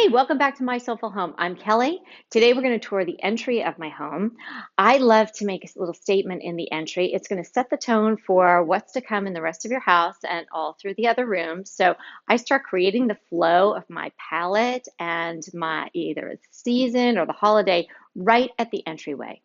Hey, welcome back to My Soulful Home. I'm Kelly. Today we're going to tour the entry of my home. I love to make a little statement in the entry. It's going to set the tone for what's to come in the rest of your house and all through the other rooms. So I start creating the flow of my palette and my either the season or the holiday right at the entryway.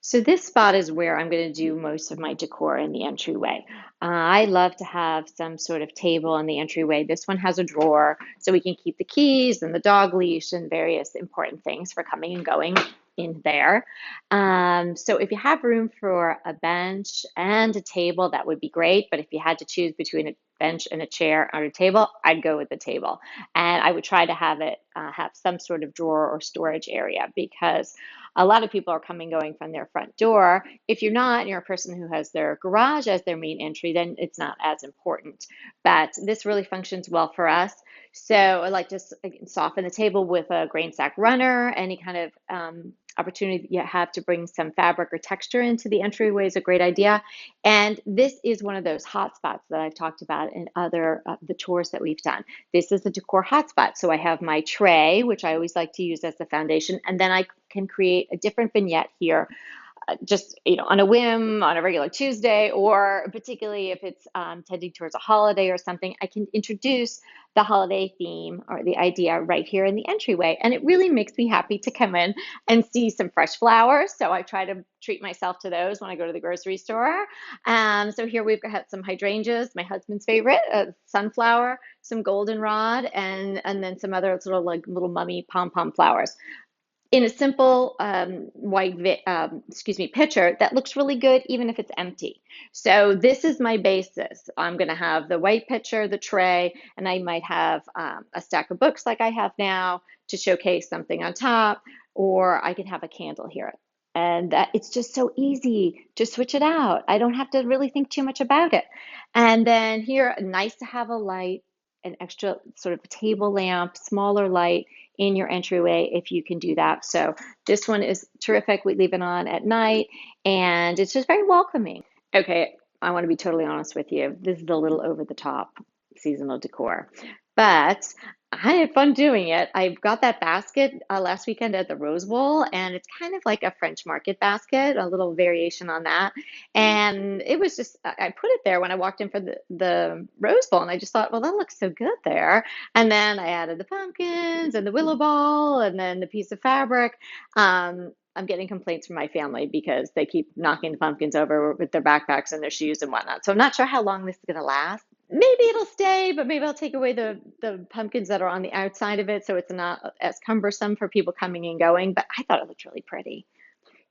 So this spot is where I'm going to do most of my decor in the entryway. I love to have some sort of table in the entryway. This one has a drawer so we can keep the keys and the dog leash and various important things for coming and going in there. So if you have room for a bench and a table, that would be great. But if you had to choose between a bench and a chair or a table, I'd go with the table. And I would try to have it have some sort of drawer or storage area because a lot of people are coming going from their front door. If you're not, and you're a person who has their garage as their main entry, then it's not as important. But this really functions well for us. So I like to soften the table with a grain sack runner. Any kind of opportunity that you have to bring some fabric or texture into the entryway is a great idea. And this is one of those hot spots that I've talked about in other the tours that we've done. This is the decor hotspot. So I have my tray, which I always like to use as the foundation, and then I can create a different vignette here just on a whim on a regular Tuesday, or particularly if it's tending towards a holiday or something, I can introduce the holiday theme or the idea right here in the entryway. And it really makes me happy to come in and see some fresh flowers. So I try to treat myself to those when I go to the grocery store. So here we've got some hydrangeas, my husband's favorite, sunflower, some goldenrod, and then some other sort of like little mummy pom-pom flowers in a simple white pitcher that looks really good even if it's empty. So this is my basis. I'm going to have the white pitcher, the tray, and I might have a stack of books like I have now to showcase something on top, or I could have a candle here. And it's just so easy to switch it out. I don't have to really think too much about it. And then here, nice to have a light, an extra sort of table lamp, smaller light in your entryway if you can do that. So this one is terrific. We leave it on at night and it's just very welcoming. Okay, I want to be totally honest with you. This is a little over the top seasonal decor, but I had fun doing it. I got that basket last weekend at the Rose Bowl, and it's kind of like a French market basket, a little variation on that. And it was just, I put it there when I walked in for the Rose Bowl, and I just thought, well, that looks so good there. And then I added the pumpkins and the willow ball and then the piece of fabric. I'm getting complaints from my family because they keep knocking the pumpkins over with their backpacks and their shoes and whatnot. So I'm not sure how long this is going to last. Maybe it'll stay, but maybe I'll take away the pumpkins that are on the outside of it so it's not as cumbersome for people coming and going. But I thought it looked really pretty.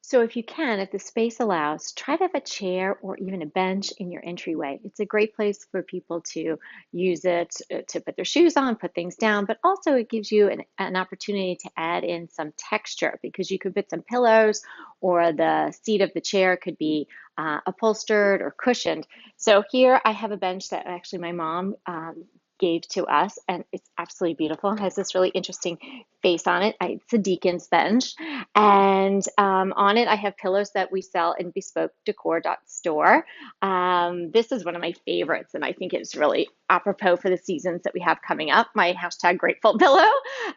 So if you can, if the space allows, try to have a chair or even a bench in your entryway. It's a great place for people to use it to put their shoes on, put things down, but also it gives you an opportunity to add in some texture because you could put some pillows or the seat of the chair could be upholstered or cushioned. So here I have a bench that actually my mom gave to us, and it's absolutely beautiful. It has this really interesting face on it. It's a deacon's bench, and on it I have pillows that we sell in bespoke decor.store. This is one of my favorites, and I think it's really apropos for the seasons that we have coming up. My hashtag grateful pillow.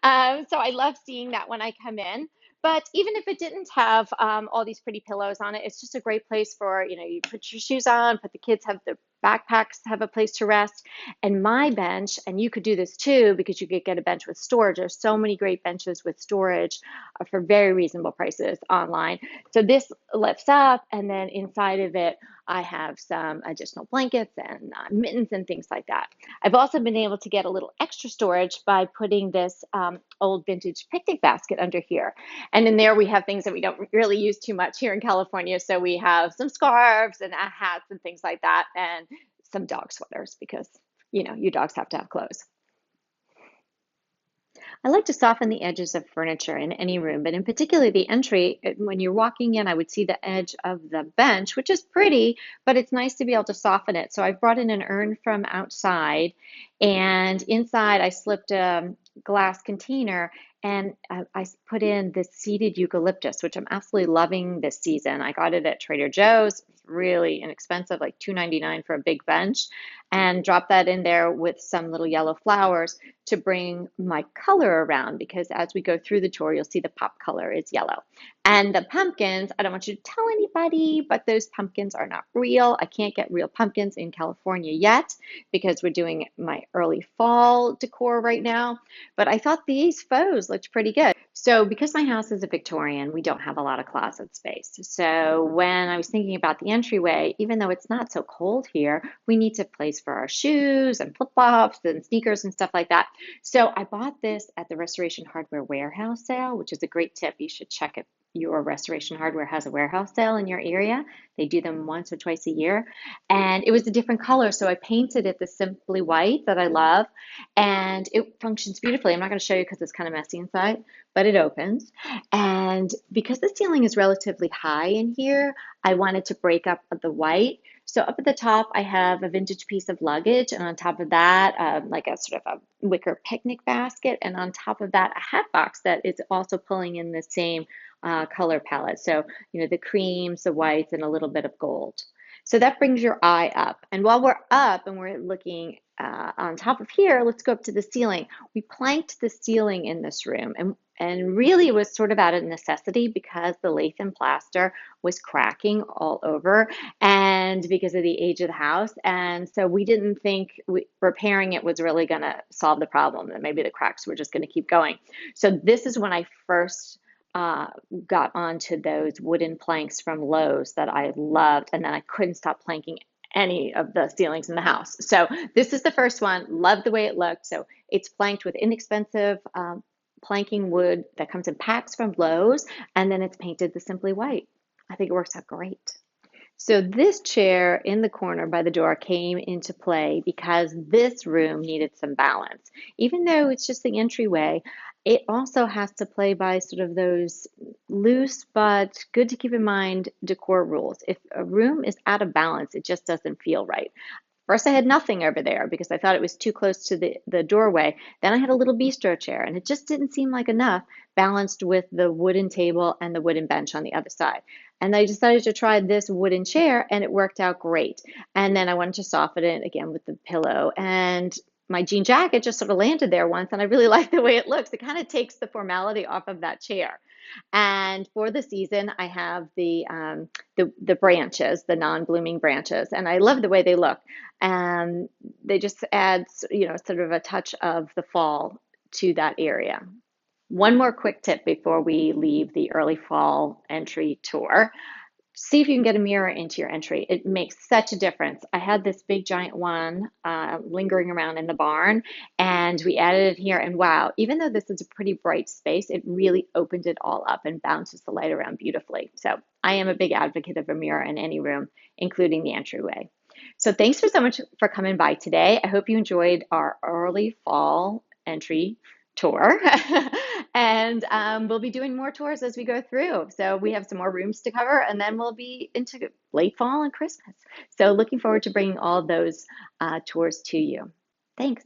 So I love seeing that when I come in. But even if it didn't have all these pretty pillows on it, it's just a great place for, you put your shoes on, put the kids have their backpacks, have a place to rest. And my bench, and you could do this too, because you could get a bench with storage. There's so many great benches with storage for very reasonable prices online. So this lifts up, and then inside of it, I have some additional blankets and mittens and things like that. I've also been able to get a little extra storage by putting this old vintage picnic basket under here. And in there we have things that we don't really use too much here in California. So we have some scarves and hats and things like that, and some dog sweaters because, you dogs have to have clothes. I like to soften the edges of furniture in any room, but in particular the entry, when you're walking in, I would see the edge of the bench, which is pretty, but it's nice to be able to soften it. So I brought in an urn from outside, and inside I slipped a glass container and I put in this seeded eucalyptus, which I'm absolutely loving this season. I got it at Trader Joe's. It's really inexpensive, like $2.99 for a big bench, and dropped that in there with some little yellow flowers to bring my color around, because as we go through the tour, you'll see the pop color is yellow. And the pumpkins, I don't want you to tell anybody, but those pumpkins are not real. I can't get real pumpkins in California yet because we're doing my early fall decor right now. But I thought these faux looked pretty good. So because my house is a Victorian, we don't have a lot of closet space. So when I was thinking about the entryway, even though it's not so cold here, we need a place for our shoes and flip-flops and sneakers and stuff like that. So I bought this at the Restoration Hardware warehouse sale, which is a great tip. You should check it. Your Restoration Hardware has a warehouse sale in your area. They do them once or twice a year. And it was a different color, so I painted it the simply white that I love, and it functions beautifully. I'm not going to show you because it's kind of messy inside, but it opens. And because the ceiling is relatively high in here, I wanted to break up the white. So up at the top, I have a vintage piece of luggage, and on top of that, like a sort of a wicker picnic basket, and on top of that, a hat box that is also pulling in the same color palette. So, the creams, the whites, and a little bit of gold. So that brings your eye up. And while we're up and we're looking on top of here, let's go up to the ceiling. We planked the ceiling in this room, and really it was sort of out of necessity because the lath and plaster was cracking all over and because of the age of the house. And so we didn't think repairing it was really going to solve the problem, that maybe the cracks were just going to keep going. So this is when I first uh, got onto those wooden planks from Lowe's that I loved, and then I couldn't stop planking any of the ceilings in the house. So this is the first one. Loved the way it looked. So it's planked with inexpensive planking wood that comes in packs from Lowe's, and then it's painted the simply white. I think it works out great. So this chair in the corner by the door came into play because this room needed some balance. Even though it's just the entryway, it also has to play by sort of those loose but good to keep in mind decor rules. If a room is out of balance, it just doesn't feel right. First, I had nothing over there because I thought it was too close to the doorway. Then I had a little bistro chair, and it just didn't seem like enough balanced with the wooden table and the wooden bench on the other side. And I decided to try this wooden chair, and it worked out great. And then I wanted to soften it again with the pillow. And my jean jacket just sort of landed there once, and I really like the way it looks. It kind of takes the formality off of that chair. And for the season, I have the branches, the non-blooming branches, and I love the way they look. And they just add, sort of a touch of the fall to that area. One more quick tip before we leave the early fall entry tour. See if you can get a mirror into your entry. It makes such a difference. I had this big giant one lingering around in the barn, and we added it here. And wow, even though this is a pretty bright space, it really opened it all up and bounces the light around beautifully. So I am a big advocate of a mirror in any room, including the entryway. So thanks so much for coming by today. I hope you enjoyed our early fall entry tour. And we'll be doing more tours as we go through. So we have some more rooms to cover, and then we'll be into late fall and Christmas. So looking forward to bringing all those tours to you. Thanks.